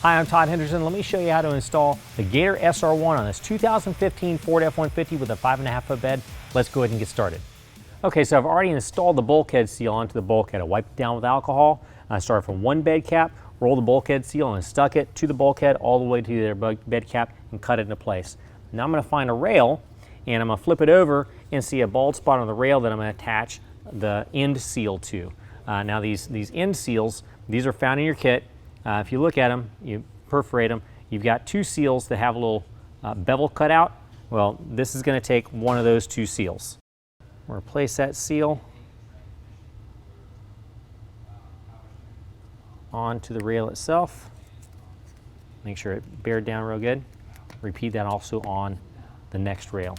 Hi, I'm Todd Henderson. Let me show you how to install the Gator SR1 on this 2015 Ford F-150 with a 5.5-foot bed. Let's go ahead and get started. Okay, so I've already installed the bulkhead seal onto the bulkhead. I wiped it down with alcohol. I started from one bed cap, rolled the bulkhead seal and stuck it to the bulkhead all the way to the other bed cap and cut it into place. Now I'm going to find a rail and I'm going to flip it over and see a bald spot on the rail that I'm going to attach the end seal to. Now these end seals, these are found in your kit. If you look at them, you perforate them, you've got two seals that have a little bevel cut out. Well, this is going to take one of those two seals. We're going to place that seal onto the rail itself. Make sure it bears down real good. Repeat that also on the next rail.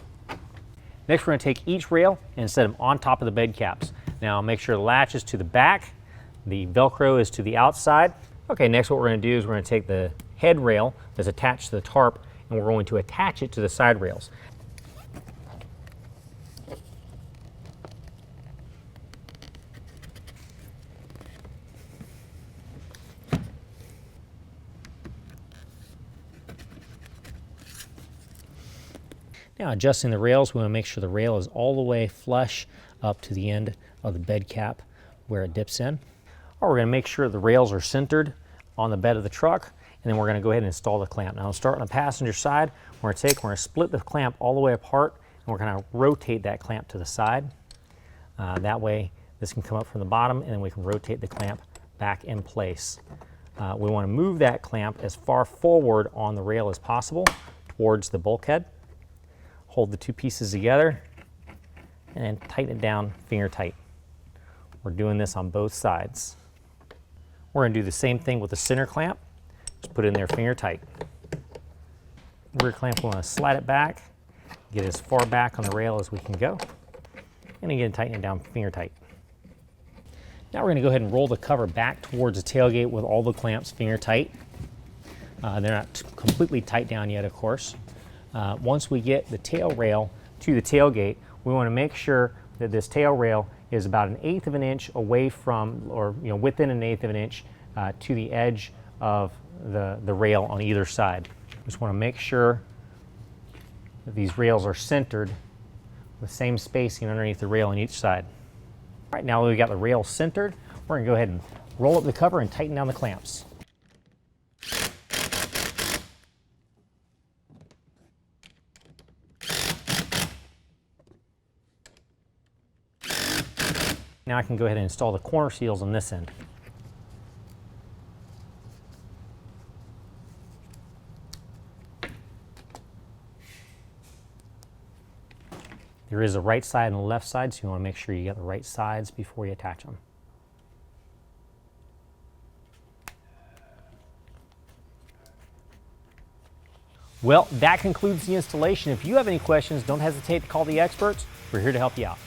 Next, we're going to take each rail and set them on top of the bed caps. Now make sure the latch is to the back, the Velcro is to the outside. Okay, next what we're going to do is we're going to take the head rail that's attached to the tarp and we're going to attach it to the side rails. Now adjusting the rails, we want to make sure the rail is all the way flush up to the end of the bed cap where it dips in. Or we're going to make sure the rails are centered on the bed of the truck, and then we're going to go ahead and install the clamp. Now, I'll start on the passenger side. We're going to split the clamp all the way apart, and we're going to rotate that clamp to the side. That way, this can come up from the bottom, and then we can rotate the clamp back in place. We want to move that clamp as far forward on the rail as possible towards the bulkhead. Hold the two pieces together, and then tighten it down finger tight. We're doing this on both sides. We're going to do the same thing with the center clamp. Just put it in there finger tight. Rear clamp, we want to slide it back, get as far back on the rail as we can go, and again tighten it down finger tight. Now we're going to go ahead and roll the cover back towards the tailgate with all the clamps finger tight. They're not completely tight down yet, of course. Once we get the tail rail to the tailgate, we want to make sure that this tail rail is about 1/8 of an inch away from, or within 1/8 of an inch to the edge of the rail on either side. Just want to make sure that these rails are centered with the same spacing underneath the rail on each side. All right, now that we've got the rail centered, we're going to go ahead and roll up the cover and tighten down the clamps. Now I can go ahead and install the corner seals on this end. There is a right side and a left side, so you want to make sure you get the right sides before you attach them. Well, that concludes the installation. If you have any questions, don't hesitate to call the experts. We're here to help you out.